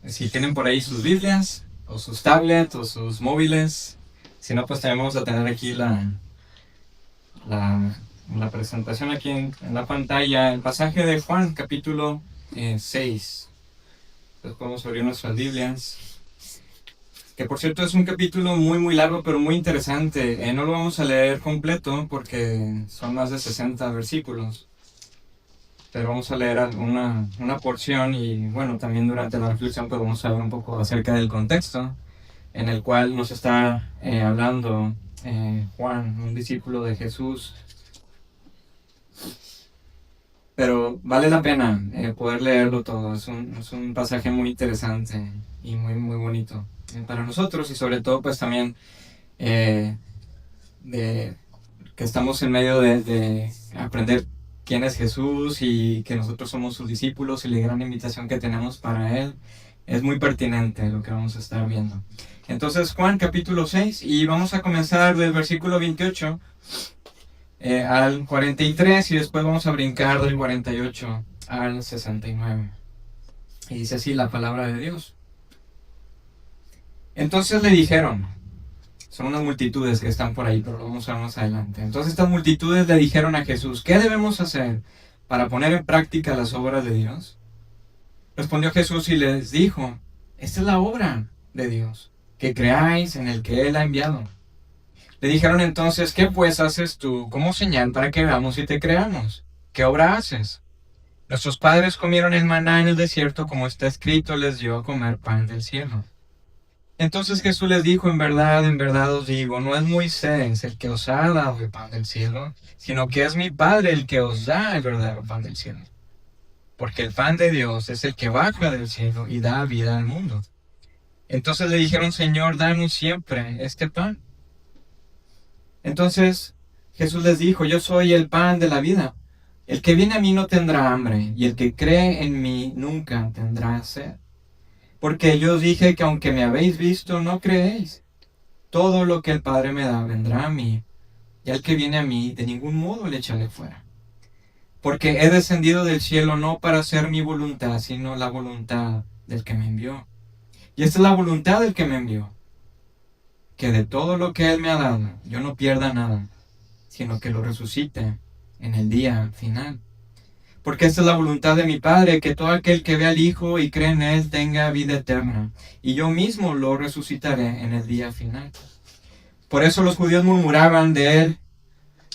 Si tienen por ahí sus Biblias, o sus tablets, o sus móviles, si no, pues también vamos a tener aquí la, la presentación aquí en la pantalla, el pasaje de Juan, capítulo 6. Entonces podemos abrir nuestras Biblias, que por cierto es un capítulo muy largo, pero muy interesante. No lo vamos a leer completo porque son más de 60 versículos. Pero vamos a leer una porción y bueno, también durante la reflexión pues vamos a ver un poco acerca del contexto en el cual nos está hablando Juan, un discípulo de Jesús. Pero vale la pena poder leerlo todo, es un pasaje muy interesante y muy bonito para nosotros y sobre todo pues también eh, de que estamos en medio de aprender quién es Jesús y que nosotros somos sus discípulos y la gran invitación que tenemos para Él. Es muy pertinente lo que vamos a estar viendo. Entonces Juan capítulo 6 y vamos a comenzar del versículo 28 al 43 y después vamos a brincar del 48 al 69. Y dice así la palabra de Dios. Entonces le dijeron, son unas multitudes que están por ahí, pero lo vamos a ver más adelante. Entonces estas multitudes le dijeron a Jesús, ¿qué debemos hacer para poner en práctica las obras de Dios? Respondió Jesús y les dijo, esta es la obra de Dios, que creáis en el que Él ha enviado. Le dijeron entonces, ¿qué pues haces tú como señal para que veamos y te creamos? ¿Qué obra haces? Nuestros padres comieron el maná en el desierto, como está escrito, les dio a comer pan del cielo. Entonces Jesús les dijo, en verdad os digo, no es Moisés el que os ha dado el pan del cielo, sino que es mi Padre el que os da el verdadero pan del cielo. Porque el pan de Dios es el que baja del cielo y da vida al mundo. Entonces le dijeron, Señor, danos siempre este pan. Entonces Jesús les dijo, yo soy el pan de la vida. El que viene a mí no tendrá hambre, y el que cree en mí nunca tendrá sed. Porque yo os dije que aunque me habéis visto, no creéis. Todo lo que el Padre me da vendrá a mí, y al que viene a mí, de ningún modo le echaré fuera. Porque he descendido del cielo no para hacer mi voluntad, sino la voluntad del que me envió. Y esta es la voluntad del que me envió, que de todo lo que Él me ha dado, yo no pierda nada, sino que lo resucite en el día final. Porque esta es la voluntad de mi Padre, que todo aquel que ve al Hijo y cree en Él tenga vida eterna, y yo mismo lo resucitaré en el día final. Por eso los judíos murmuraban de Él,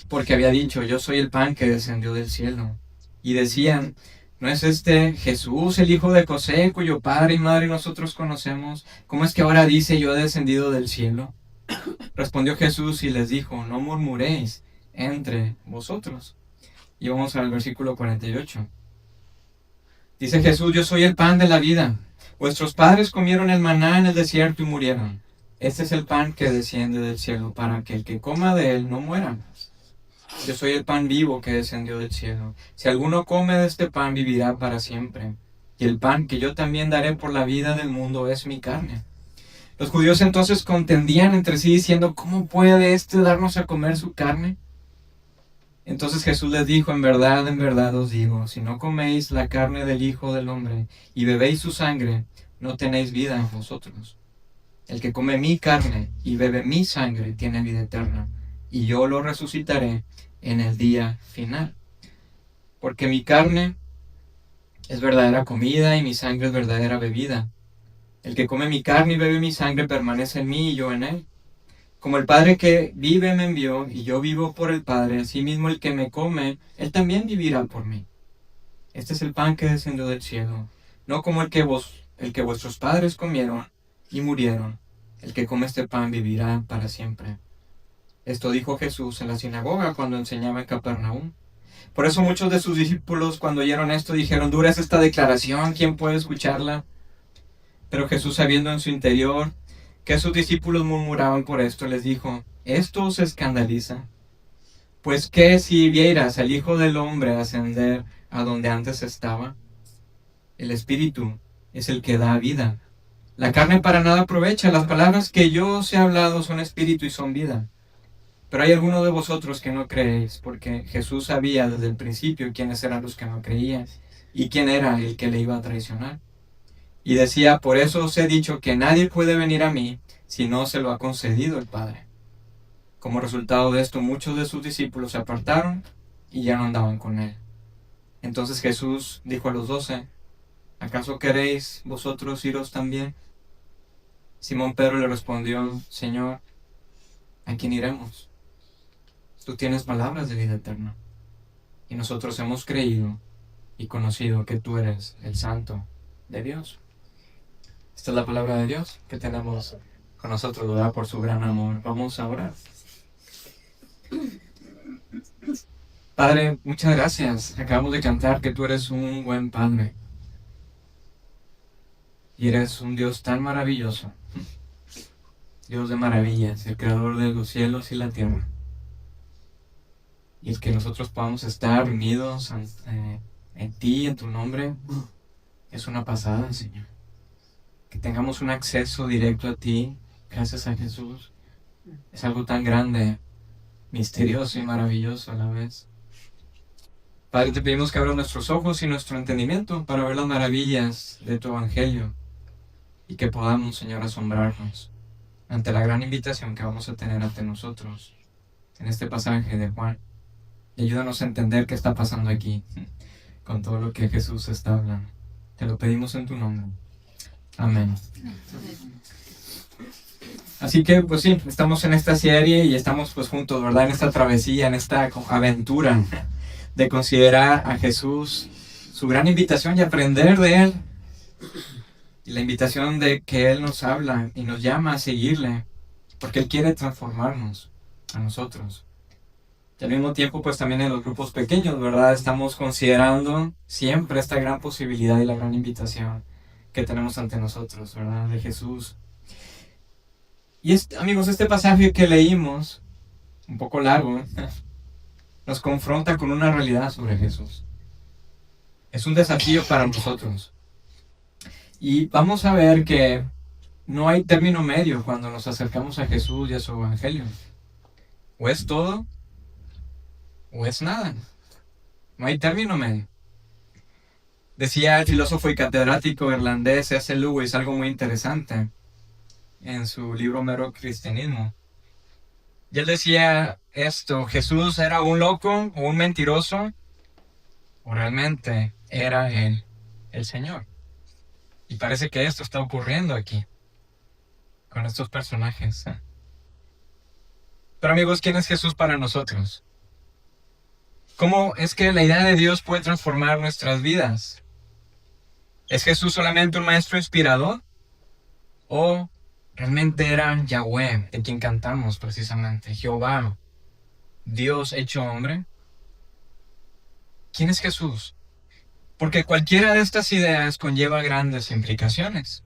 porque había dicho, yo soy el pan que descendió del cielo. Y decían, ¿no es este Jesús, el hijo de José, cuyo padre y madre nosotros conocemos? ¿Cómo es que ahora dice, yo he descendido del cielo? Respondió Jesús y les dijo, no murmuréis entre vosotros. Y vamos al versículo 48. Dice Jesús, yo soy el pan de la vida. Vuestros padres comieron el maná en el desierto y murieron. Este es el pan que desciende del cielo, para que el que coma de él no muera. Yo soy el pan vivo que descendió del cielo. Si alguno come de este pan, vivirá para siempre. Y el pan que yo también daré por la vida del mundo es mi carne. Los judíos entonces contendían entre sí diciendo, ¿cómo puede éste darnos a comer su carne? Entonces Jesús les dijo, en verdad os digo, si no coméis la carne del Hijo del Hombre y bebéis su sangre, no tenéis vida en vosotros. El que come mi carne y bebe mi sangre tiene vida eterna, y yo lo resucitaré en el día final. Porque mi carne es verdadera comida y mi sangre es verdadera bebida. El que come mi carne y bebe mi sangre permanece en mí y yo en él. Como el Padre que vive me envió y yo vivo por el Padre, asimismo el que me come, él también vivirá por mí. Este es el pan que descendió del cielo, no como el que vuestros padres comieron y murieron. El que come este pan vivirá para siempre. Esto dijo Jesús en la sinagoga cuando enseñaba en Capernaum. Por eso muchos de sus discípulos cuando oyeron esto dijeron, dura es esta declaración, ¿quién puede escucharla? Pero Jesús, sabiendo en su interior que sus discípulos murmuraban por esto, les dijo, ¿esto os escandaliza? Pues ¿qué si vieras al Hijo del Hombre ascender a donde antes estaba? El Espíritu es el que da vida. La carne para nada aprovecha. Las palabras que yo os he hablado son espíritu y son vida. Pero hay algunos de vosotros que no creéis, porque Jesús sabía desde el principio quiénes eran los que no creían y quién era el que le iba a traicionar. Y decía, por eso os he dicho que nadie puede venir a mí si no se lo ha concedido el Padre. Como resultado de esto, muchos de sus discípulos se apartaron y ya no andaban con él. Entonces Jesús dijo a los 12, ¿acaso queréis vosotros iros también? Simón Pedro le respondió, Señor, ¿a quién iremos? Tú tienes palabras de vida eterna. Y nosotros hemos creído y conocido que tú eres el Santo de Dios. Esta es la palabra de Dios que tenemos con nosotros, ¿verdad? Por su gran amor. Vamos a orar. Padre, muchas gracias. Acabamos de cantar que tú eres un buen Padre. Y eres un Dios tan maravilloso. Dios de maravillas, el creador de los cielos y la tierra. Y el que nosotros podamos estar unidos en ti, en tu nombre, es una pasada, Señor. Que tengamos un acceso directo a ti, gracias a Jesús. Es algo tan grande, misterioso y maravilloso a la vez. Padre, te pedimos que abras nuestros ojos y nuestro entendimiento para ver las maravillas de tu Evangelio y que podamos, Señor, asombrarnos ante la gran invitación que vamos a tener ante nosotros en este pasaje de Juan. Y ayúdanos a entender qué está pasando aquí con todo lo que Jesús está hablando. Te lo pedimos en tu nombre. Amén. Así que, pues sí, estamos en esta serie y estamos pues juntos, ¿verdad? En esta travesía, en esta aventura de considerar a Jesús, su gran invitación y aprender de Él. Y la invitación de que Él nos habla y nos llama a seguirle, porque Él quiere transformarnos a nosotros. Y al mismo tiempo, pues también en los grupos pequeños, ¿verdad? Estamos considerando siempre esta gran posibilidad y la gran invitación que tenemos ante nosotros, ¿verdad? De Jesús. Y amigos, este pasaje que leímos, un poco largo, nos confronta con una realidad sobre Jesús. Es un desafío para nosotros. Y vamos a ver que no hay término medio cuando nos acercamos a Jesús y a su Evangelio. O es todo, o es nada. No hay término medio. Decía el filósofo y catedrático irlandés C.S. Lewis algo muy interesante en su libro Mero Cristianismo. Y él decía esto: Jesús era un loco o un mentiroso, o realmente era él el Señor. Y parece que esto está ocurriendo aquí con estos personajes. Pero amigos, ¿quién es Jesús para nosotros? ¿Cómo es que la idea de Dios puede transformar nuestras vidas? ¿Es Jesús solamente un maestro inspirador? ¿O realmente era Yahweh, de quien cantamos precisamente, Jehová, Dios hecho hombre? ¿Quién es Jesús? Porque cualquiera de estas ideas conlleva grandes implicaciones.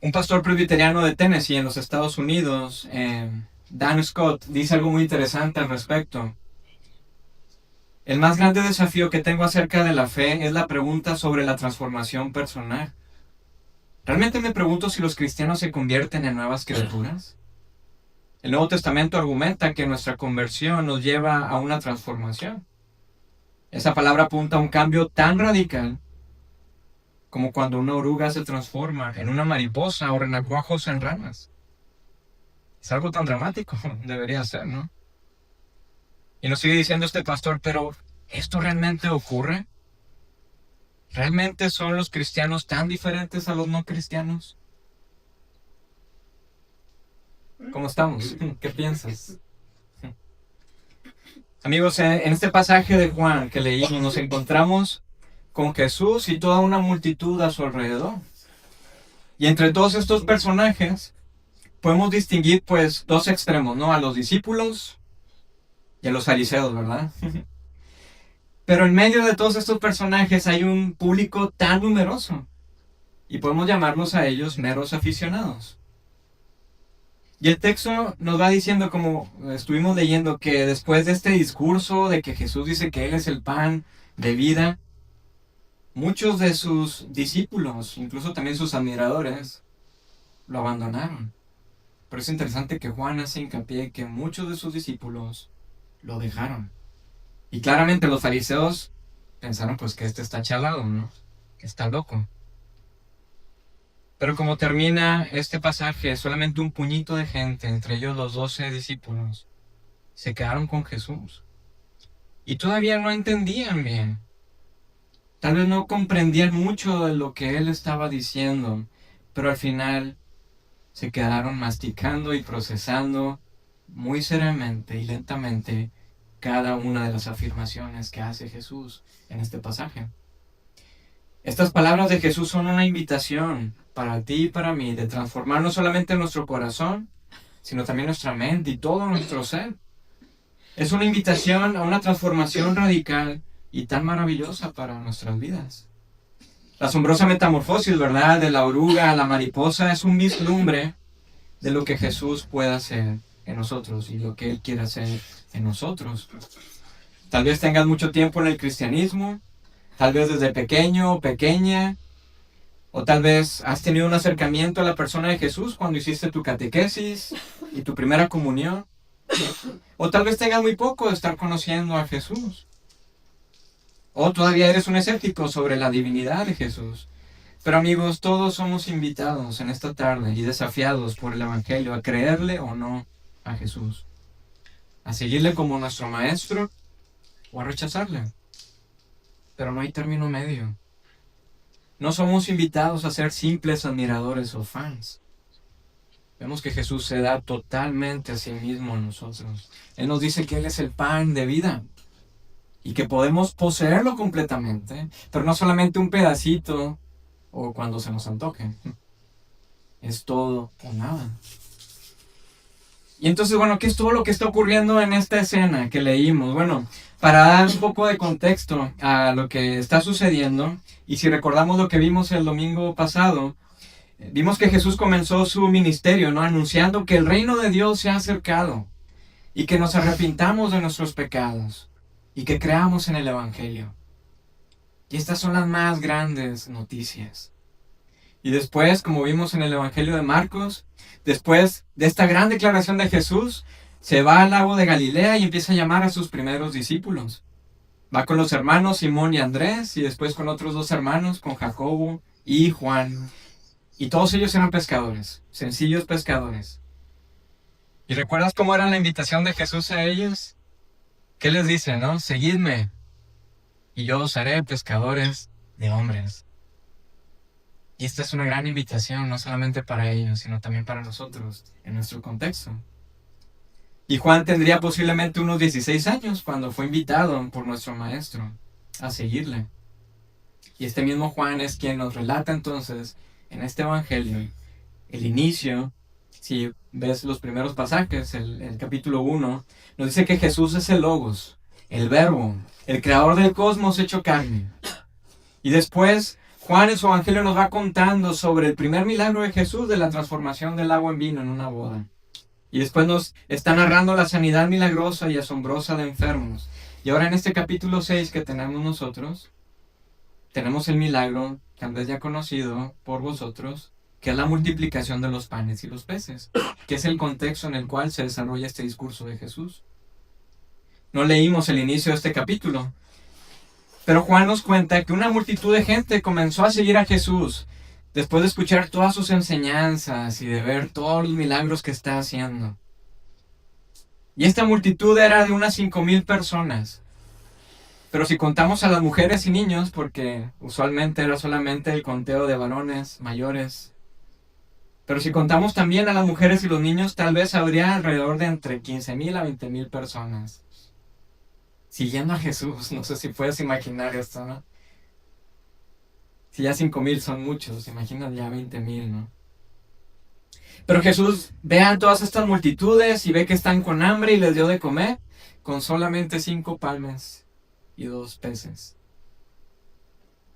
Un pastor presbiteriano de Tennessee en los Estados Unidos, Dan Scott, dice algo muy interesante al respecto. El más grande desafío que tengo acerca de la fe es la pregunta sobre la transformación personal. ¿Realmente me pregunto si los cristianos se convierten en nuevas criaturas? El Nuevo Testamento argumenta que nuestra conversión nos lleva a una transformación. Esa palabra apunta a un cambio tan radical como cuando una oruga se transforma en una mariposa o renacuajos en ranas. Es algo tan dramático, debería ser, ¿no? Y nos sigue diciendo este pastor, pero ¿esto realmente ocurre? ¿Realmente son los cristianos tan diferentes a los no cristianos? ¿Cómo estamos? ¿Qué piensas? Amigos, en este pasaje de Juan que leímos nos encontramos con Jesús y toda una multitud a su alrededor. Y entre todos estos personajes podemos distinguir pues dos extremos, ¿no? A los discípulos y a los fariseos, ¿verdad? Pero en medio de todos estos personajes hay un público tan numeroso y podemos llamarlos a ellos meros aficionados. Y el texto nos va diciendo, como estuvimos leyendo, que después de este discurso de que Jesús dice que Él es el pan de vida, muchos de sus discípulos, incluso también sus admiradores, lo abandonaron. Pero es interesante que Juan hace hincapié que muchos de sus discípulos lo dejaron. Y claramente los fariseos pensaron pues que este está chalado, ¿no? Que está loco. Pero como termina este pasaje, solamente un puñito de gente, entre ellos los 12 discípulos, se quedaron con Jesús. Y todavía no entendían bien. Tal vez no comprendían mucho de lo que él estaba diciendo, pero al final se quedaron masticando y procesando muy seriamente y lentamente cada una de las afirmaciones que hace Jesús en este pasaje. Estas palabras de Jesús son una invitación para ti y para mí de transformar no solamente nuestro corazón, sino también nuestra mente y todo nuestro ser. Es una invitación a una transformación radical y tan maravillosa para nuestras vidas. La asombrosa metamorfosis, ¿verdad?, de la oruga a la mariposa es un vislumbre de lo que Jesús puede hacer en nosotros y lo que Él quiere hacer en nosotros. Tal vez tengas mucho tiempo en el cristianismo, tal vez desde pequeño o pequeña, o tal vez has tenido un acercamiento a la persona de Jesús cuando hiciste tu catequesis y tu primera comunión. O tal vez tengas muy poco de estar conociendo a Jesús. O todavía eres un escéptico sobre la divinidad de Jesús. Pero amigos, todos somos invitados en esta tarde y desafiados por el Evangelio a creerle o no a Jesús. A seguirle como nuestro maestro o a rechazarle. Pero no hay término medio. No somos invitados a ser simples admiradores o fans. Vemos que Jesús se da totalmente a sí mismo a nosotros. Él nos dice que Él es el pan de vida y que podemos poseerlo completamente, pero no solamente un pedacito o cuando se nos antoje. Es todo o nada. Y entonces, bueno, ¿qué es todo lo que está ocurriendo en esta escena que leímos? Bueno, para dar un poco de contexto a lo que está sucediendo, y si recordamos lo que vimos el domingo pasado, vimos que Jesús comenzó su ministerio, ¿no?, anunciando que el reino de Dios se ha acercado y que nos arrepintamos de nuestros pecados y que creamos en el Evangelio. Y estas son las más grandes noticias. Y después, como vimos en el Evangelio de Marcos, después de esta gran declaración de Jesús, se va al lago de Galilea y empieza a llamar a sus primeros discípulos. Va con los hermanos Simón y Andrés y después con otros 2 hermanos, con Jacobo y Juan. Y todos ellos eran pescadores, sencillos pescadores. ¿Y recuerdas cómo era la invitación de Jesús a ellos? ¿Qué les dice, no? Seguidme y yo os haré pescadores de hombres. Y esta es una gran invitación, no solamente para ellos, sino también para nosotros, en nuestro contexto. Y Juan tendría posiblemente unos 16 años cuando fue invitado por nuestro maestro a seguirle. Y este mismo Juan es quien nos relata entonces en este evangelio el inicio. Si ves los primeros pasajes, el capítulo 1, nos dice que Jesús es el Logos, el Verbo, el creador del cosmos hecho carne. Y después Juan en su evangelio nos va contando sobre el primer milagro de Jesús de la transformación del agua en vino en una boda. Y después nos está narrando la sanidad milagrosa y asombrosa de enfermos. Y ahora en este capítulo 6 que tenemos nosotros, tenemos el milagro, tal vez ya conocido por vosotros, que es la multiplicación de los panes y los peces, que es el contexto en el cual se desarrolla este discurso de Jesús. No leímos el inicio de este capítulo, pero Juan nos cuenta que una multitud de gente comenzó a seguir a Jesús después de escuchar todas sus enseñanzas y de ver todos los milagros que está haciendo. Y esta multitud era de unas 5,000 personas. Pero si contamos a las mujeres y niños, porque usualmente era solamente el conteo de varones mayores, pero si contamos también a las mujeres y los niños, tal vez habría alrededor de entre 15,000 a 20,000 personas siguiendo a Jesús. No sé si puedes imaginar esto, ¿no? Si ya 5,000 son muchos, imaginan ya 20,000, ¿no? Pero Jesús ve a todas estas multitudes y ve que están con hambre y les dio de comer con solamente 5 panes y 2 peces.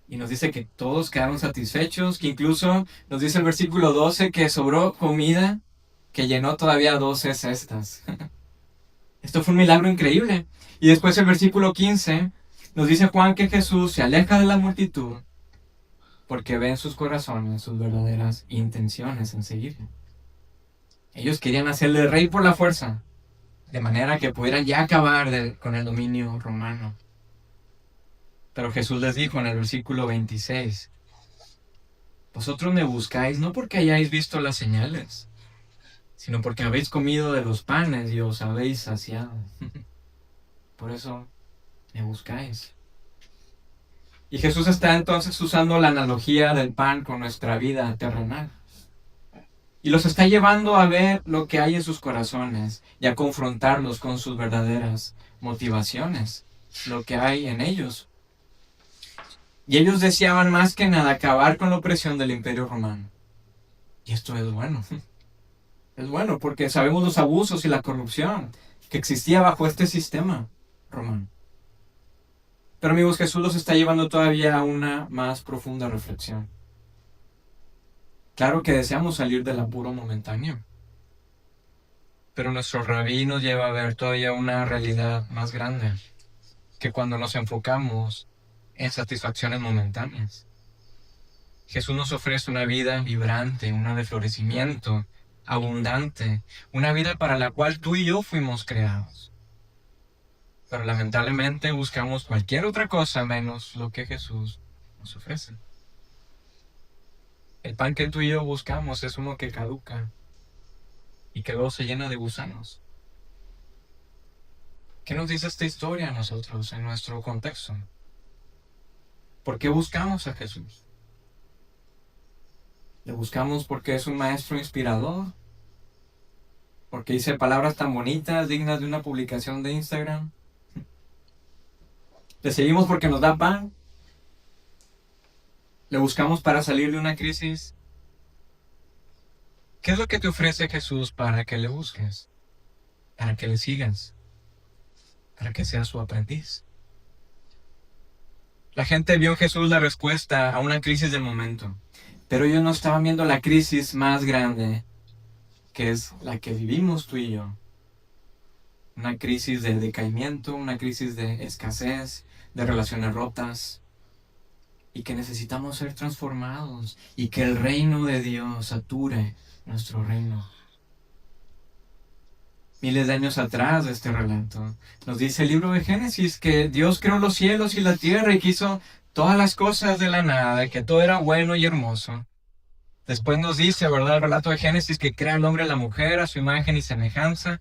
Y nos dice que todos quedaron satisfechos, que incluso nos dice el versículo 12 que sobró comida que llenó todavía 12 cestas. Esto fue un milagro increíble. Y después el versículo 15 nos dice Juan que Jesús se aleja de la multitud porque ve en sus corazones sus verdaderas intenciones en seguirle. Ellos querían hacerle rey por la fuerza, de manera que pudieran ya acabar con el dominio romano. Pero Jesús les dijo en el versículo 26, Vosotros me buscáis no porque hayáis visto las señales, sino porque habéis comido de los panes y os habéis saciado. Por eso me buscáis. Y Jesús está entonces usando la analogía del pan con nuestra vida terrenal. Y los está llevando a ver lo que hay en sus corazones y a confrontarlos con sus verdaderas motivaciones, lo que hay en ellos. Y ellos deseaban más que nada acabar con la opresión del Imperio Romano. Y esto es bueno. Es bueno porque sabemos los abusos y la corrupción que existía bajo este sistema romano. Pero amigos, Jesús los está llevando todavía a una más profunda reflexión. Claro que deseamos salir del apuro momentáneo, pero nuestro rabí nos lleva a ver todavía una realidad más grande que cuando nos enfocamos en satisfacciones momentáneas. Jesús nos ofrece una vida vibrante, una de florecimiento, abundante, una vida para la cual tú y yo fuimos creados. Pero lamentablemente buscamos cualquier otra cosa menos lo que Jesús nos ofrece. El pan que tú y yo buscamos es uno que caduca y que luego se llena de gusanos. ¿Qué nos dice esta historia a nosotros en nuestro contexto? ¿Por qué buscamos a Jesús? ¿Le buscamos porque es un maestro inspirador? ¿Porque dice palabras tan bonitas, dignas de una publicación de Instagram? ¿Le seguimos porque nos da pan? ¿Le buscamos para salir de una crisis? ¿Qué es lo que te ofrece Jesús para que le busques? Para que le sigas. Para que seas su aprendiz. La gente vio en Jesús la respuesta a una crisis del momento. Pero ellos no estaban viendo la crisis más grande, que es la que vivimos tú y yo. Una crisis de decaimiento, una crisis de escasez, de relaciones rotas. Y que necesitamos ser transformados. Y que el reino de Dios sature nuestro reino. Miles de años atrás de este relato, nos dice el libro de Génesis que Dios creó los cielos y la tierra y quiso todas las cosas de la nada, que todo era bueno y hermoso. Después nos dice, ¿verdad?, el relato de Génesis, que crea al hombre y la mujer a su imagen y semejanza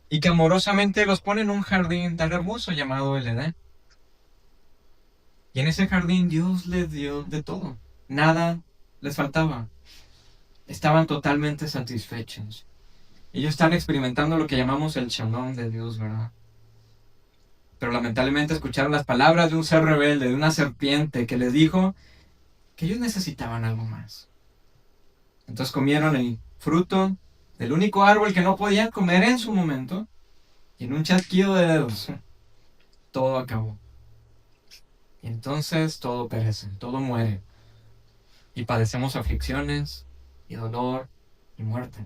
y que amorosamente los pone en un jardín tan hermoso llamado el Edén. Y en ese jardín Dios les dio de todo. Nada les faltaba. Estaban totalmente satisfechos. Ellos están experimentando lo que llamamos el shalom de Dios, ¿verdad? Pero lamentablemente escucharon las palabras de un ser rebelde, de una serpiente, que les dijo que ellos necesitaban algo más. Entonces comieron el fruto del único árbol que no podían comer en su momento, y en un chasquido de dedos, todo acabó. Y entonces todo perece, todo muere. Y padecemos aflicciones, y dolor, y muerte.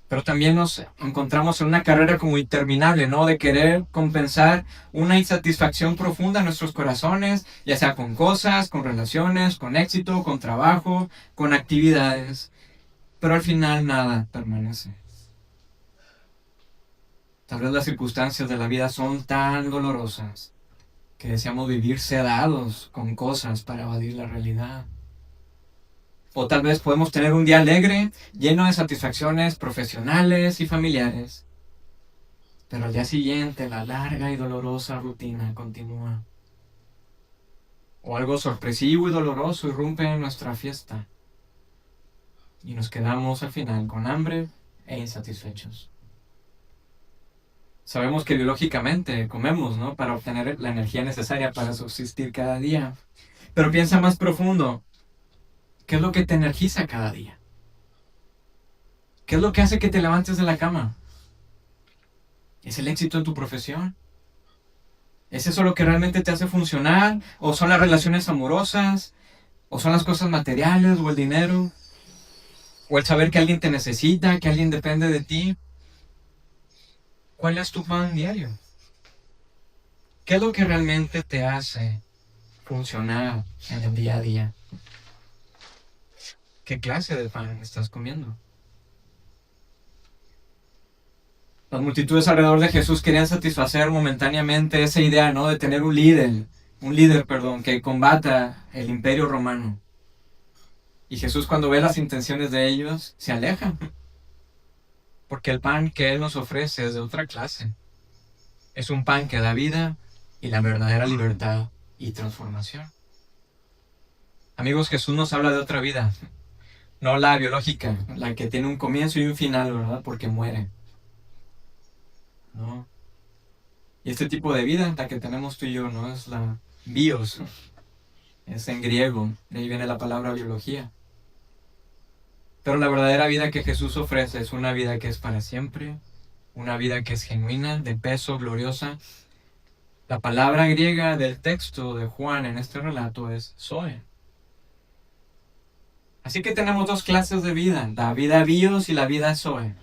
Pero también nos encontramos en una carrera como interminable, ¿no? De querer compensar una insatisfacción profunda en nuestros corazones, ya sea con cosas, con relaciones, con éxito, con trabajo, con actividades. Pero al final nada permanece. Tal vez las circunstancias de la vida son tan dolorosas que deseamos vivir sedados con cosas para evadir la realidad. O tal vez podemos tener un día alegre, lleno de satisfacciones profesionales y familiares. Pero al día siguiente la larga y dolorosa rutina continúa. O algo sorpresivo y doloroso irrumpe en nuestra fiesta. Y nos quedamos al final con hambre e insatisfechos. Sabemos que biológicamente comemos, ¿no?, para obtener la energía necesaria para subsistir cada día. Pero piensa más profundo. ¿Qué es lo que te energiza cada día? ¿Qué es lo que hace que te levantes de la cama? ¿Es el éxito en tu profesión? ¿Es eso lo que realmente te hace funcionar? ¿O son las relaciones amorosas? ¿O son las cosas materiales o el dinero? ¿O el saber que alguien te necesita, que alguien depende de ti? ¿Cuál es tu pan diario? ¿Qué es lo que realmente te hace funcionar en el día a día? ¿Qué clase de pan estás comiendo? Las multitudes alrededor de Jesús querían satisfacer momentáneamente esa idea, ¿no?, de tener un líder que combata el imperio romano. Y Jesús, cuando ve las intenciones de ellos, se aleja. Porque el pan que Él nos ofrece es de otra clase. Es un pan que da vida y la verdadera libertad y transformación. Amigos, Jesús nos habla de otra vida. No la biológica, la que tiene un comienzo y un final, ¿verdad? Porque muere. ¿No? Y este tipo de vida, la que tenemos tú y yo, no es la bios. Es en griego, de ahí viene la palabra biología. Pero la verdadera vida que Jesús ofrece es una vida que es para siempre, una vida que es genuina, de peso, gloriosa. La palabra griega del texto de Juan en este relato es zoe. Así que tenemos dos clases de vida, la vida bios y la vida zoe.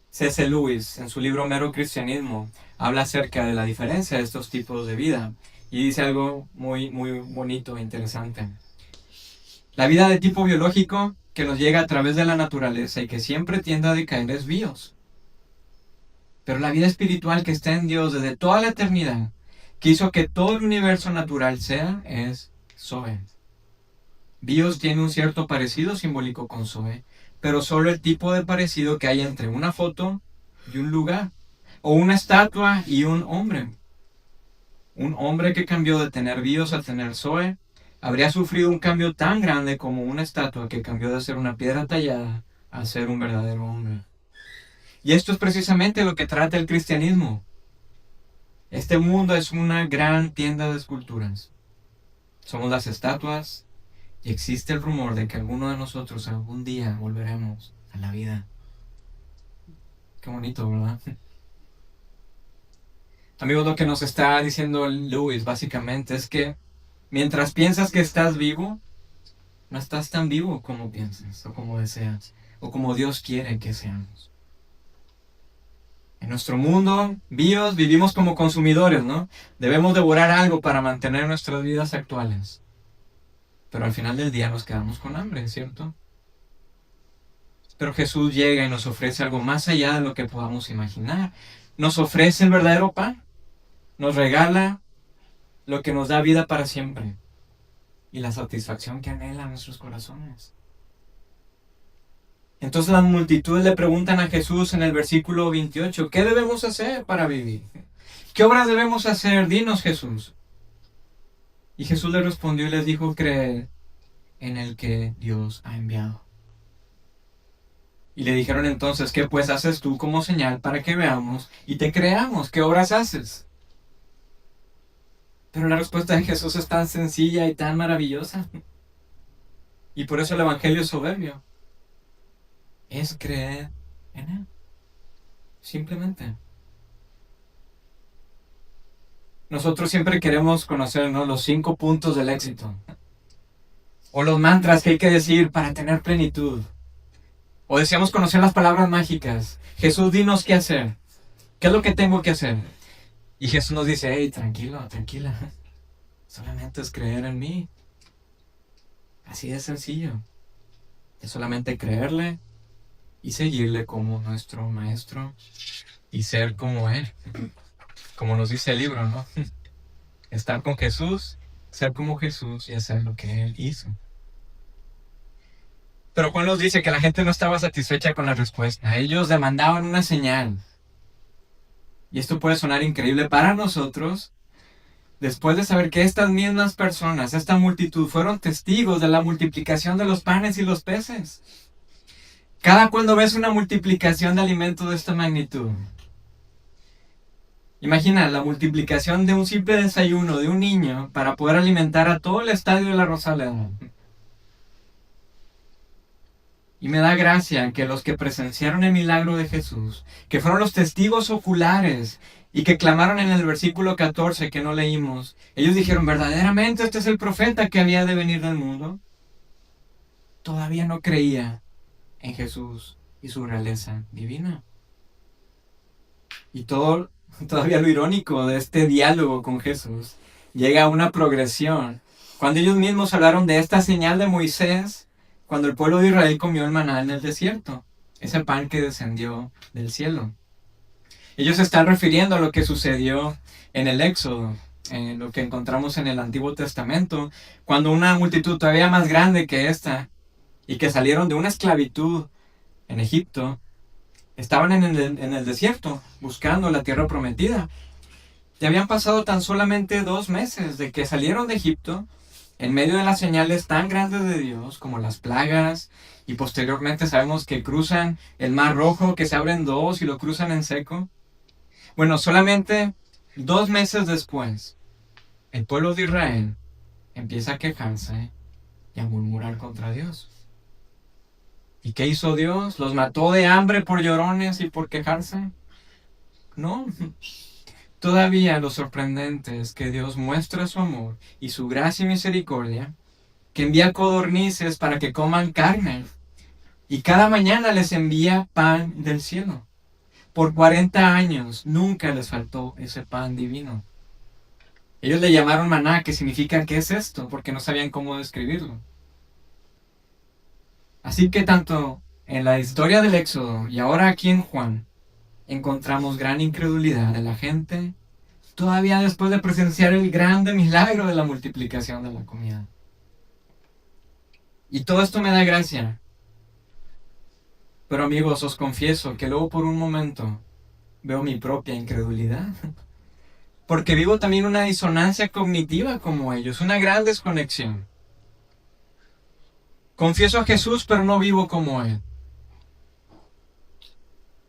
C.S. Lewis, en su libro Mero Cristianismo, habla acerca de la diferencia de estos tipos de vida y dice algo muy, muy bonito e interesante. La vida de tipo biológico que nos llega a través de la naturaleza y que siempre tiende a decaer es bios. Pero la vida espiritual que está en Dios desde toda la eternidad, que hizo que todo el universo natural sea, es zoe. Bios tiene un cierto parecido simbólico con zoe, pero solo el tipo de parecido que hay entre una foto y un lugar, o una estatua y un hombre. Un hombre que cambió de tener bios a tener zoe, habría sufrido un cambio tan grande como una estatua que cambió de ser una piedra tallada a ser un verdadero hombre. Y esto es precisamente lo que trata el cristianismo. Este mundo es una gran tienda de esculturas. Somos las estatuas y existe el rumor de que alguno de nosotros algún día volveremos a la vida. Qué bonito, ¿verdad? Amigos, lo que nos está diciendo Lewis básicamente es que mientras piensas que estás vivo, no estás tan vivo como piensas o como deseas o como Dios quiere que seamos. En nuestro mundo, bios, vivimos como consumidores, ¿no? Debemos devorar algo para mantener nuestras vidas actuales. Pero al final del día nos quedamos con hambre, ¿cierto? Pero Jesús llega y nos ofrece algo más allá de lo que podamos imaginar. Nos ofrece el verdadero pan. Nos regala lo que nos da vida para siempre. Y la satisfacción que anhela nuestros corazones. Entonces las multitudes le preguntan a Jesús en el versículo 28, ¿qué debemos hacer para vivir? ¿Qué obras debemos hacer? Dinos, Jesús. Y Jesús les respondió y les dijo, creer en el que Dios ha enviado. Y le dijeron entonces, ¿qué pues haces tú como señal para que veamos y te creamos? ¿Qué obras haces? Pero la respuesta de Jesús es tan sencilla y tan maravillosa. Y por eso el Evangelio es soberbio. Es creer en Él. Simplemente. Nosotros siempre queremos conocer, ¿no?, los 5 puntos del éxito. O los mantras que hay que decir para tener plenitud. O deseamos conocer las palabras mágicas. Jesús, dinos qué hacer. ¿Qué es lo que tengo que hacer? Y Jesús nos dice, hey, tranquilo, tranquila. Solamente es creer en mí. Así de sencillo. Es solamente creerle y seguirle como nuestro maestro y ser como Él. Como nos dice el libro, ¿no? Estar con Jesús, ser como Jesús y hacer lo que Él hizo. Pero Juan nos dice que la gente no estaba satisfecha con la respuesta. Ellos demandaban una señal. Y esto puede sonar increíble para nosotros, después de saber que estas mismas personas, esta multitud, fueron testigos de la multiplicación de los panes y los peces. Cada cuando ves una multiplicación de alimentos de esta magnitud, imagina la multiplicación de un simple desayuno de un niño para poder alimentar a todo el estadio de la Rosaleda. Y me da gracia que los que presenciaron el milagro de Jesús, que fueron los testigos oculares y que clamaron en el versículo 14 que no leímos, ellos dijeron, verdaderamente este es el profeta que había de venir del mundo. Todavía no creía en Jesús y su realeza divina. Y todavía lo irónico de este diálogo con Jesús llega a una progresión. Cuando ellos mismos hablaron de esta señal de Moisés, cuando el pueblo de Israel comió el maná en el desierto, ese pan que descendió del cielo. Ellos se están refiriendo a lo que sucedió en el Éxodo, en lo que encontramos en el Antiguo Testamento, cuando una multitud todavía más grande que esta, y que salieron de una esclavitud en Egipto, estaban en el desierto, buscando la tierra prometida. Ya habían pasado tan solamente 2 meses de que salieron de Egipto, en medio de las señales tan grandes de Dios, como las plagas, y posteriormente sabemos que cruzan el Mar Rojo, que se abren dos y lo cruzan en seco. Bueno, solamente 2 meses después, el pueblo de Israel empieza a quejarse y a murmurar contra Dios. ¿Y qué hizo Dios? ¿Los mató de hambre por llorones y por quejarse? No. Todavía lo sorprendente es que Dios muestra su amor y su gracia y misericordia, que envía codornices para que coman carne, y cada mañana les envía pan del cielo. Por 40 años nunca les faltó ese pan divino. Ellos le llamaron maná, que significa ¿qué es esto? Porque no sabían cómo describirlo. Así que tanto en la historia del Éxodo y ahora aquí en Juan, encontramos gran incredulidad de la gente, todavía después de presenciar el grande milagro de la multiplicación de la comida. Y todo esto me da gracia. Pero amigos, os confieso que luego por un momento veo mi propia incredulidad. Porque vivo también una disonancia cognitiva como ellos, una gran desconexión. Confieso a Jesús, pero no vivo como Él.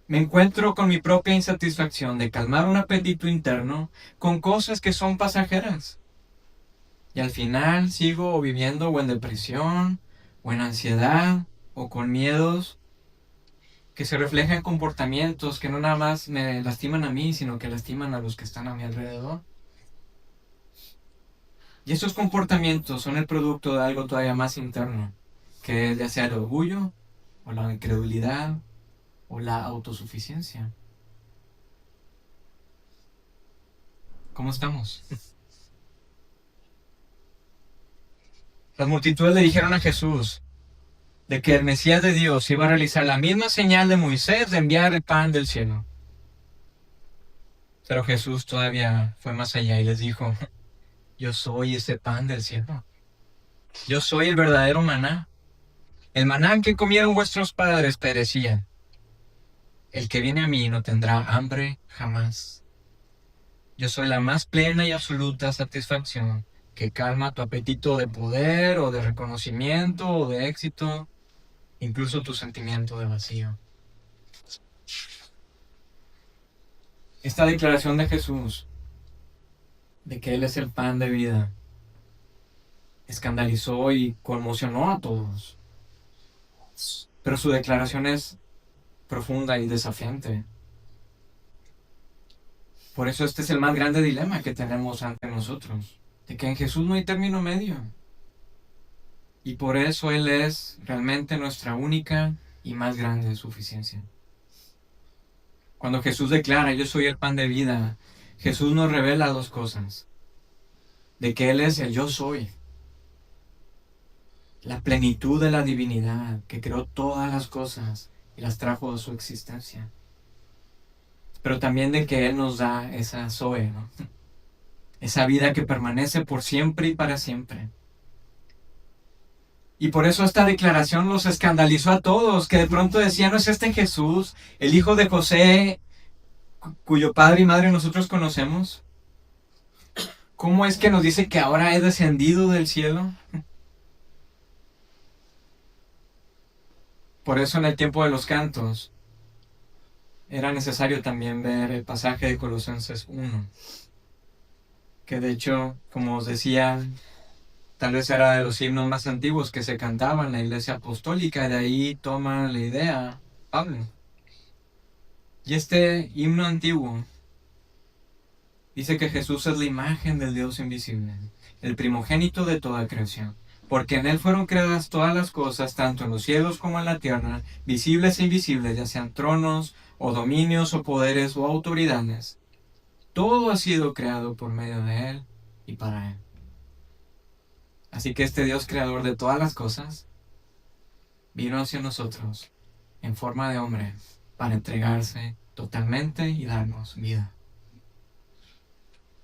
Me encuentro con mi propia insatisfacción de calmar un apetito interno con cosas que son pasajeras. Y al final sigo viviendo o en depresión, o en ansiedad, o con miedos que se reflejan en comportamientos que no nada más me lastiman a mí, sino que lastiman a los que están a mi alrededor. Y estos comportamientos son el producto de algo todavía más interno, que es ya sea el orgullo, o la incredulidad, o la autosuficiencia. ¿Cómo estamos? Las multitudes le dijeron a Jesús de que el Mesías de Dios iba a realizar la misma señal de Moisés de enviar el pan del cielo. Pero Jesús todavía fue más allá y les dijo: yo soy ese pan del cielo. Yo soy el verdadero maná. El maná que comieron vuestros padres perecía. El que viene a mí no tendrá hambre jamás. Yo soy la más plena y absoluta satisfacción que calma tu apetito de poder o de reconocimiento o de éxito, incluso tu sentimiento de vacío. Esta declaración de Jesús, de que Él es el pan de vida, escandalizó y conmocionó a todos. Pero su declaración es profunda y desafiante. Por eso este es el más grande dilema que tenemos ante nosotros, de que en Jesús no hay término medio. Y por eso Él es realmente nuestra única y más grande suficiencia. Cuando Jesús declara: yo soy el pan de vida, Jesús nos revela 2 cosas. De que Él es el yo soy, la plenitud de la divinidad que creó todas las cosas y las trajo a su existencia. Pero también de que Él nos da esa Zoe, ¿no? Esa vida que permanece por siempre y para siempre. Y por eso esta declaración los escandalizó a todos, que de pronto decían: ¿no es este Jesús, el hijo de José, cuyo padre y madre nosotros conocemos? ¿Cómo es que nos dice que ahora he descendido del cielo? Por eso en el tiempo de los cantos era necesario también ver el pasaje de Colosenses 1, que de hecho, como os decía, tal vez era de los himnos más antiguos que se cantaban en la iglesia apostólica, y de ahí toma la idea Pablo. Y este himno antiguo dice que Jesús es la imagen del Dios invisible, el primogénito de toda creación, porque en Él fueron creadas todas las cosas, tanto en los cielos como en la tierra, visibles e invisibles, ya sean tronos, o dominios, o poderes, o autoridades. Todo ha sido creado por medio de Él y para Él. Así que este Dios creador de todas las cosas vino hacia nosotros en forma de hombre para entregarse totalmente y darnos vida.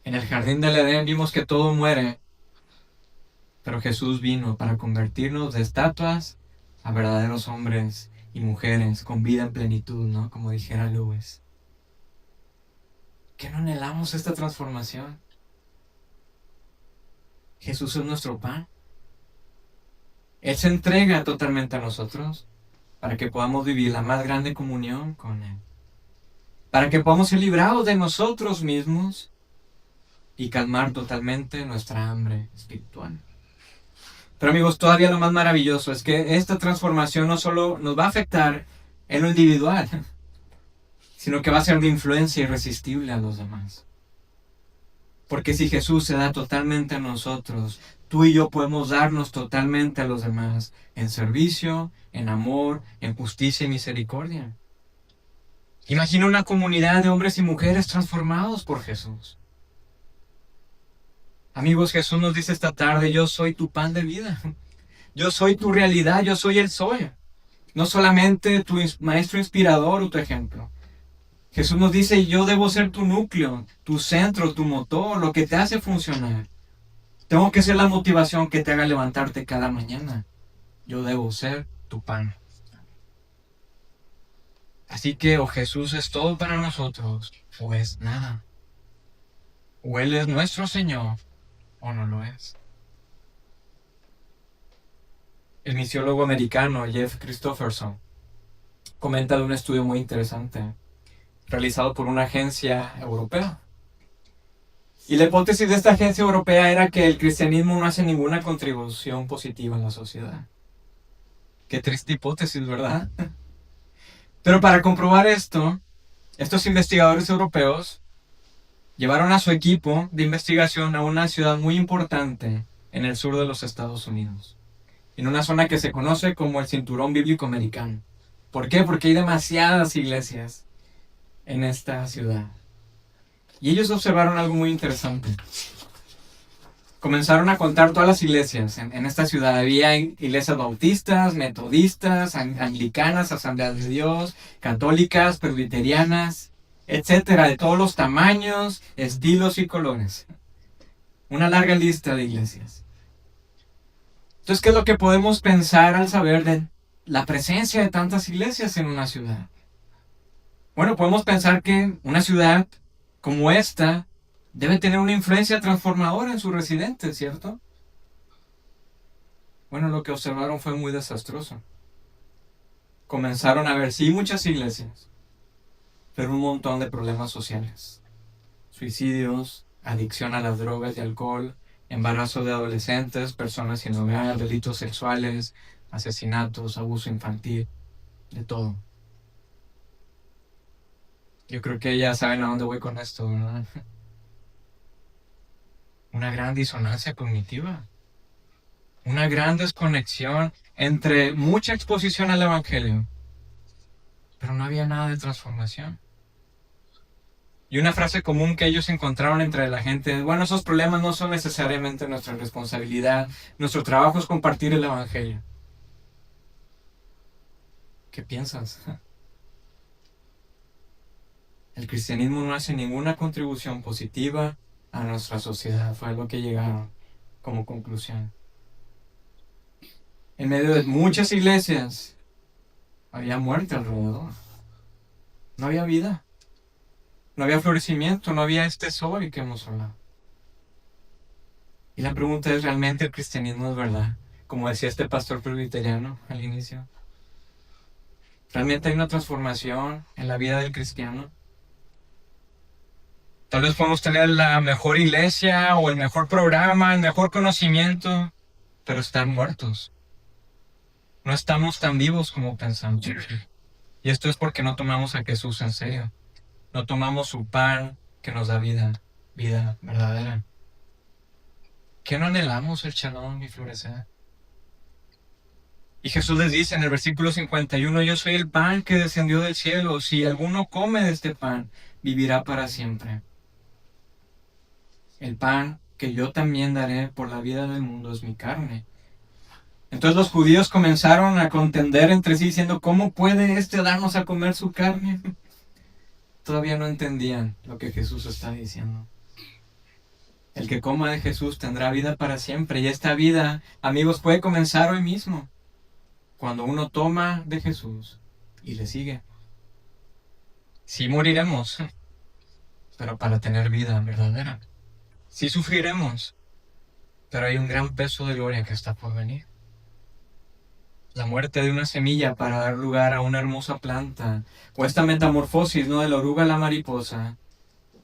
En el jardín del Edén vimos que todo muere, pero Jesús vino para convertirnos de estatuas a verdaderos hombres y mujeres con vida en plenitud, ¿no? Como dijera Lewis. ¿Qué no anhelamos esta transformación? Jesús es nuestro pan. Él se entrega totalmente a nosotros para que podamos vivir la más grande comunión con Él. Para que podamos ser librados de nosotros mismos y calmar totalmente nuestra hambre espiritual. Pero amigos, todavía lo más maravilloso es que esta transformación no solo nos va a afectar en lo individual, sino que va a ser de influencia irresistible a los demás. Porque si Jesús se da totalmente a nosotros, tú y yo podemos darnos totalmente a los demás en servicio, en amor, en justicia y misericordia. Imagina una comunidad de hombres y mujeres transformados por Jesús. Amigos, Jesús nos dice esta tarde, yo soy tu pan de vida. Yo soy tu realidad, yo soy el soy. No solamente tu maestro inspirador o tu ejemplo. Jesús nos dice, yo debo ser tu núcleo, tu centro, tu motor, lo que te hace funcionar. Tengo que ser la motivación que te haga levantarte cada mañana. Yo debo ser tu pan. Así que o Jesús es todo para nosotros, o es nada. O Él es nuestro Señor, o no lo es. El misiólogo americano Jeff Christopherson comenta de un estudio muy interesante realizado por una agencia europea. Y la hipótesis de esta agencia europea era que el cristianismo no hace ninguna contribución positiva en la sociedad. Qué triste hipótesis, ¿verdad? Pero para comprobar esto, estos investigadores europeos llevaron a su equipo de investigación a una ciudad muy importante en el sur de los Estados Unidos, en una zona que se conoce como el Cinturón Bíblico Americano. ¿Por qué? Porque hay demasiadas iglesias en esta ciudad. Y ellos observaron algo muy interesante. Comenzaron a contar todas las iglesias en esta ciudad. Había iglesias bautistas, metodistas, anglicanas, asambleas de Dios, católicas, presbiterianas, etcétera, de todos los tamaños, estilos y colores. Una larga lista de iglesias. Entonces, ¿qué es lo que podemos pensar al saber de la presencia de tantas iglesias en una ciudad? Bueno, podemos pensar que una ciudad como esta debe tener una influencia transformadora en sus residentes, ¿cierto? Bueno, lo que observaron fue muy desastroso. Comenzaron a ver, sí, muchas iglesias, pero un montón de problemas sociales. Suicidios, adicción a las drogas y alcohol, embarazo de adolescentes, personas sin hogar, delitos sexuales, asesinatos, abuso infantil, de todo. Yo creo que ya saben a dónde voy con esto, ¿verdad? Una gran disonancia cognitiva. Una gran desconexión entre mucha exposición al Evangelio, pero no había nada de transformación. Y una frase común que ellos encontraron entre la gente, bueno, esos problemas no son necesariamente nuestra responsabilidad, nuestro trabajo es compartir el Evangelio. ¿Qué piensas? El cristianismo no hace ninguna contribución positiva a nuestra sociedad, fue lo que llegaron como conclusión. En medio de muchas iglesias había muerte alrededor. No había vida. No había florecimiento, no había este sol que hemos hablado. Y la pregunta es, ¿realmente el cristianismo es verdad? Como decía este pastor presbiteriano al inicio. ¿Realmente hay una transformación en la vida del cristiano? Tal vez podemos tener la mejor iglesia o el mejor programa, el mejor conocimiento, pero están muertos. No estamos tan vivos como pensamos. Y esto es porque no tomamos a Jesús en serio. No tomamos su pan que nos da vida, vida verdadera. ¿Qué no anhelamos el shalom y florecer? Y Jesús les dice en el versículo 51, yo soy el pan que descendió del cielo. Si alguno come de este pan, vivirá para siempre. El pan que yo también daré por la vida del mundo es mi carne. Entonces los judíos comenzaron a contender entre sí diciendo, ¿cómo puede darnos a comer su carne? todavía no entendían lo que Jesús está diciendo. El que coma de Jesús tendrá vida para siempre. Y esta vida, amigos, puede comenzar hoy mismo, cuando uno toma de Jesús y le sigue. Sí moriremos, pero para tener vida verdadera. Sí sufriremos, pero hay un gran peso de gloria que está por venir. La muerte de una semilla para dar lugar a una hermosa planta, o esta metamorfosis, ¿no?, de la oruga a la mariposa,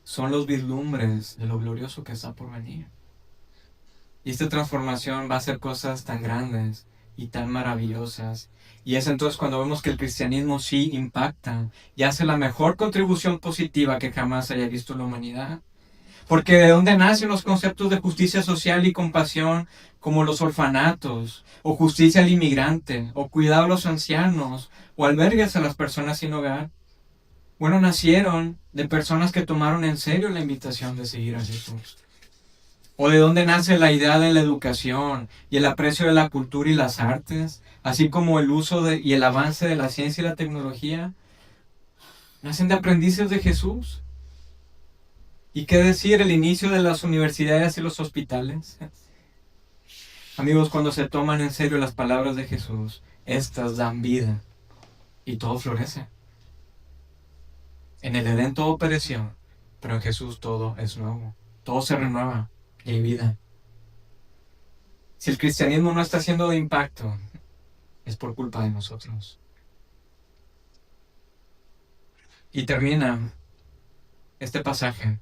son los vislumbres de lo glorioso que está por venir. Y esta transformación va a hacer cosas tan grandes y tan maravillosas. Y es entonces cuando vemos que el cristianismo sí impacta y hace la mejor contribución positiva que jamás haya visto la humanidad. Porque ¿de dónde nacen los conceptos de justicia social y compasión, como los orfanatos, o justicia al inmigrante, o cuidado a los ancianos, o albergues a las personas sin hogar? Bueno, nacieron de personas que tomaron en serio la invitación de seguir a Jesús. ¿O de dónde nace la idea de la educación y el aprecio de la cultura y las artes, así como el uso y el avance de la ciencia y la tecnología? Nacen de aprendices de Jesús. ¿Y qué decir el inicio de las universidades y los hospitales? Amigos, cuando se toman en serio las palabras de Jesús, estas dan vida y todo florece. En el Edén todo pereció, pero en Jesús todo es nuevo, todo se renueva y hay vida. Si el cristianismo no está siendo de impacto, es por culpa de nosotros. Y termina este pasaje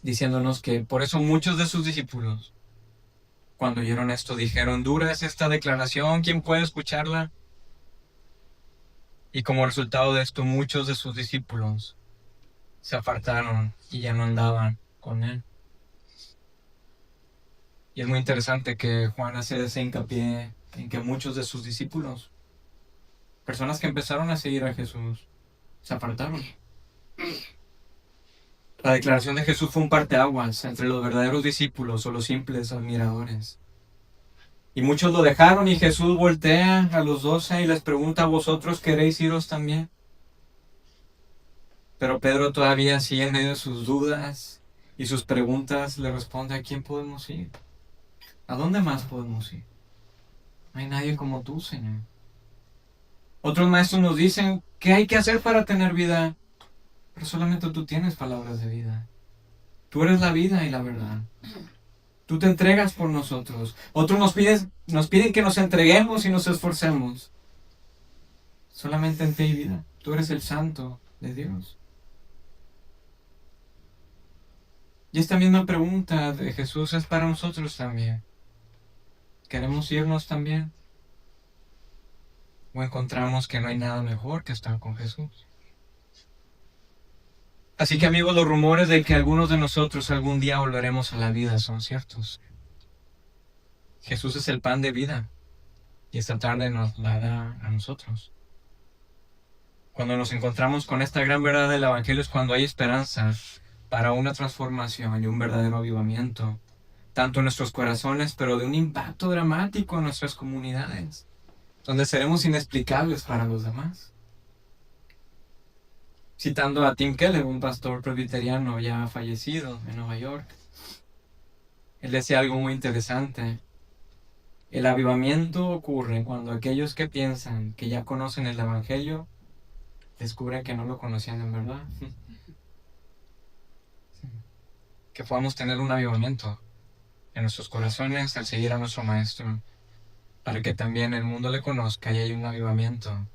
diciéndonos que por eso muchos de sus discípulos, cuando oyeron esto, dijeron: dura es esta declaración, ¿quién puede escucharla? Y como resultado de esto, muchos de sus discípulos se apartaron y ya no andaban con él. Y es muy interesante que Juan hace ese hincapié en que muchos de sus discípulos, personas que empezaron a seguir a Jesús, se apartaron. La declaración de Jesús fue un parteaguas entre los verdaderos discípulos o los simples admiradores. Y muchos lo dejaron, y Jesús voltea a los 12 y les pregunta: ¿vosotros queréis iros también? Pero Pedro, todavía así en medio de sus dudas y sus preguntas, le responde: ¿a quién podemos ir? ¿A dónde más podemos ir? No hay nadie como tú, Señor. Otros maestros nos dicen: ¿qué hay que hacer para tener vida? Pero solamente tú tienes palabras de vida. Tú eres la vida y la verdad. Tú te entregas por nosotros. Otros nos piden que nos entreguemos y nos esforcemos. Solamente en fe y vida. Tú eres el santo de Dios. Y esta misma pregunta de Jesús es para nosotros también. ¿Queremos irnos también? ¿O encontramos que no hay nada mejor que estar con Jesús? Así que, amigos, los rumores de que algunos de nosotros algún día volveremos a la vida son ciertos. Jesús es el pan de vida y esta tarde nos la da a nosotros. Cuando nos encontramos con esta gran verdad del Evangelio es cuando hay esperanza para una transformación y un verdadero avivamiento, tanto en nuestros corazones, pero de un impacto dramático en nuestras comunidades, donde seremos inexplicables para los demás. Citando a Tim Keller, un pastor presbiteriano ya fallecido en Nueva York, él decía algo muy interesante: el avivamiento ocurre cuando aquellos que piensan que ya conocen el Evangelio descubren que no lo conocían en verdad. Que podamos tener un avivamiento en nuestros corazones al seguir a nuestro Maestro, para que también el mundo le conozca y haya un avivamiento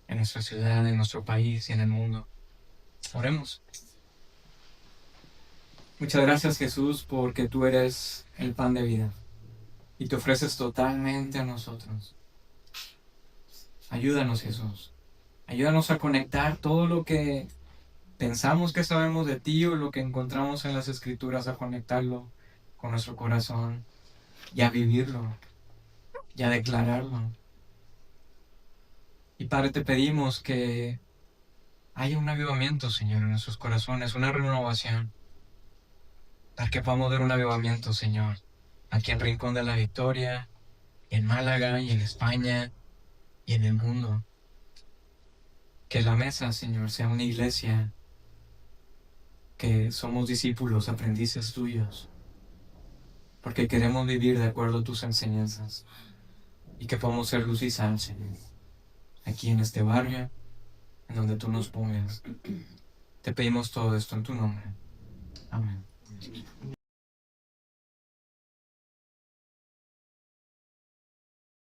en nuestra ciudad, en nuestro país y en el mundo. Oremos. Muchas gracias, Jesús, porque tú eres el pan de vida y te ofreces totalmente a nosotros. Ayúdanos, Jesús. Ayúdanos a conectar todo lo que pensamos que sabemos de ti o lo que encontramos en las Escrituras, a conectarlo con nuestro corazón y a vivirlo y a declararlo. Y Padre, te pedimos que haya un avivamiento, Señor, en nuestros corazones, una renovación, para que podamos ver un avivamiento, Señor, aquí en Rincón de la Victoria, en Málaga y en España y en el mundo. Que la mesa, Señor, sea una iglesia que somos discípulos, aprendices tuyos, porque queremos vivir de acuerdo a tus enseñanzas y que podamos ser luz y sal, Señor, aquí en este barrio, en donde tú nos pongas. Te pedimos todo esto en tu nombre. Amén.